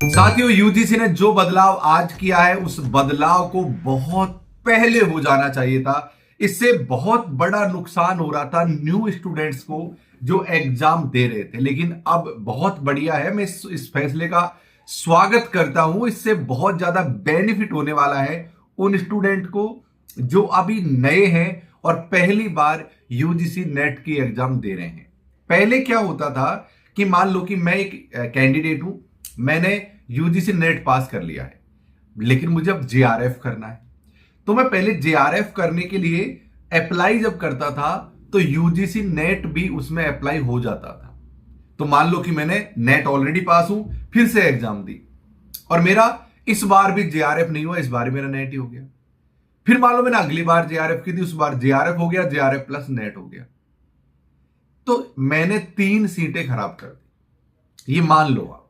साथियों, यूजीसी ने जो बदलाव आज किया है उस बदलाव को बहुत पहले हो जाना चाहिए था। इससे बहुत बड़ा नुकसान हो रहा था न्यू स्टूडेंट्स को जो एग्जाम दे रहे थे। लेकिन अब बहुत बढ़िया है, मैं इस फैसले का स्वागत करता हूं। इससे बहुत ज्यादा बेनिफिट होने वाला है उन स्टूडेंट को जो अभी नए हैं और पहली बार यूजीसी नेट की एग्जाम दे रहे हैं। पहले क्या होता था कि मान लो कि मैं एक कैंडिडेट हूं, मैंने यूजीसी नेट पास कर लिया है, लेकिन मुझे अब जेआरएफ करना है। तो मैं पहले जेआरएफ करने के लिए अप्लाई जब करता था तो यूजीसी नेट भी उसमें अप्लाई हो जाता था। तो मान लो कि मैंने नेट ऑलरेडी पास हूं, फिर से एग्जाम दी और मेरा इस बार भी जेआरएफ नहीं हुआ, इस बार मेरा नेट ही हो गया। फिर मान लो मैंने अगली बार जेआरएफ की थी, उस बार जेआरएफ हो गया, जेआरएफ प्लस नेट हो गया। तो मैंने 3 सीटें खराब कर दी, ये मान लो आप।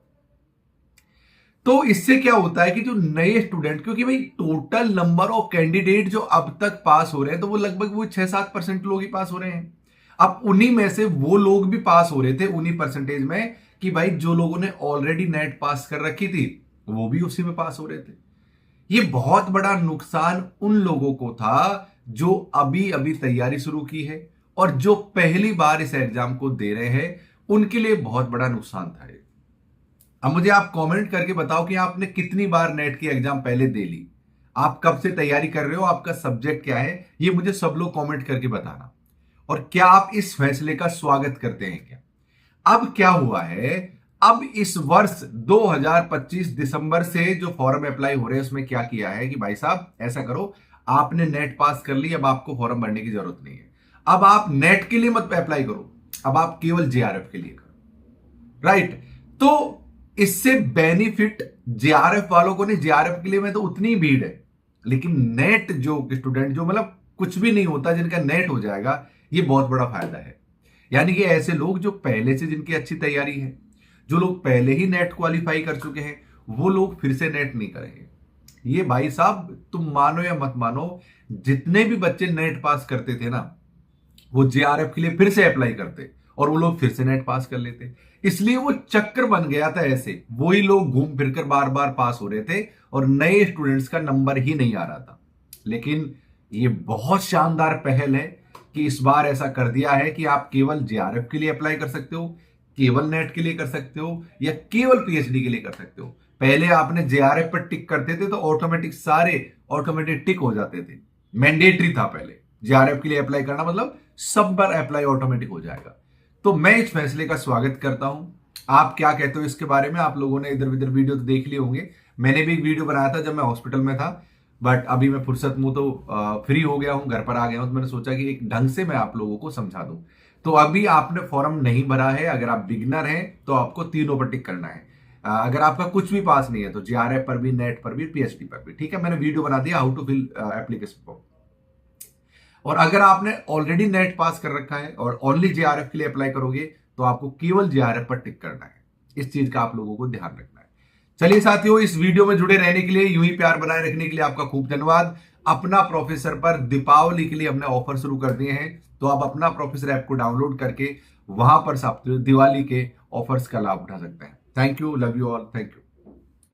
तो इससे क्या होता है कि जो नए स्टूडेंट, क्योंकि भाई टोटल नंबर ऑफ कैंडिडेट जो अब तक पास हो रहे हैं तो वो लगभग वो 6-7% लोग ही पास हो रहे हैं। अब उन्हीं में से वो लोग भी पास हो रहे थे, उन्हीं परसेंटेज में, कि भाई जो लोगों ने ऑलरेडी नेट पास कर रखी थी वो भी उसी में पास हो रहे थे। ये बहुत बड़ा नुकसान उन लोगों को था जो अभी अभी तैयारी शुरू की है और जो पहली बार इस एग्जाम को दे रहे हैं, उनके लिए बहुत बड़ा नुकसान था। अब मुझे आप कमेंट करके बताओ कि आपने कितनी बार नेट की एग्जाम पहले दे ली, आप कब से तैयारी कर रहे हो, आपका सब्जेक्ट क्या है, ये मुझे सब लोग कमेंट करके बताना। और क्या आप इस फैसले का स्वागत करते हैं क्या? अब क्या हुआ है, अब इस वर्ष 2025 दिसंबर से जो फॉर्म अप्लाई हो रहे हैं उसमें क्या किया है कि भाई साहब ऐसा करो, आपने नेट पास कर ली, अब आपको फॉर्म भरने की जरूरत नहीं है। अब आप नेट के लिए मत अप्लाई करो, अब आप केवल जेआरएफ के लिए करो। राइट? तो इससे बेनिफिट जेआरएफ वालों को नहीं, जेआरएफ के लिए में तो उतनी भीड़ है, लेकिन नेट जो स्टूडेंट जो मतलब कुछ भी नहीं होता जिनका नेट हो जाएगा, ये बहुत बड़ा फायदा है। यानी कि ऐसे लोग जो पहले से जिनकी अच्छी तैयारी है, जो लोग पहले ही नेट क्वालिफाई कर चुके हैं, वो लोग फिर से नेट नहीं करेंगे। ये भाई साहब, तुम मानो या मत मानो, जितने भी बच्चे नेट पास करते थे ना, वो जेआरएफ के लिए फिर से अप्लाई करते और वो लोग फिर से नेट पास कर लेते। इसलिए वो चक्कर बन गया था, ऐसे वही लोग घूम फिरकर बार बार पास हो रहे थे और नए स्टूडेंट्स का नंबर ही नहीं आ रहा था। लेकिन ये बहुत शानदार पहल है कि इस बार ऐसा कर दिया है कि आप केवल जेआरएफ के लिए अप्लाई कर सकते हो, केवल नेट के लिए कर सकते हो, या केवल पीएचडी के लिए कर सकते हो। पहले आपने जेआरएफ पर टिक करते थे तो ऑटोमेटिक सारे ऑटोमेटिक टिक हो जाते थे, मैंडेटरी था पहले जेआरएफ के लिए अप्लाई करना, मतलब सब पर अप्लाई ऑटोमेटिक हो जाएगा। तो मैं इस फैसले का स्वागत करता हूं। आप क्या कहते हो इसके बारे में? आप लोगों ने इधर उधर वीडियो तो देख लिए होंगे, मैंने भी एक वीडियो बनाया था जब मैं हॉस्पिटल में था, बट अभी मैं फुर्सत में तो फ्री हो गया हूं, घर पर आ गया हूं, तो मैंने सोचा कि एक ढंग से मैं आप लोगों को समझा दूं। तो अभी आपने फॉर्म नहीं भरा है, अगर आप बिगनर हैं तो आपको तीनों पर टिक करना है। अगर आपका कुछ भी पास नहीं है तो जेआरएफ पर भी, नेट पर भी, पीएचडी पर भी। ठीक है, मैंने वीडियो बना दिया how to fill application form. और अगर आपने ऑलरेडी नेट पास कर रखा है और ओनली जेआरएफ के लिए अप्लाई करोगे तो आपको केवल जेआरएफ पर टिक करना है। इस चीज का आप लोगों को ध्यान रखना है। चलिए साथियों, इस वीडियो में जुड़े रहने के लिए, यूं ही प्यार बनाए रखने के लिए आपका खूब धन्यवाद। अपना प्रोफेसर पर दीपावली के लिए हमने ऑफर शुरू कर दिए हैं, तो आप अपना प्रोफेसर ऐप को डाउनलोड करके वहां पर दिवाली के ऑफर्स का लाभ उठा सकते हैं। Thank you, love you all, thank you.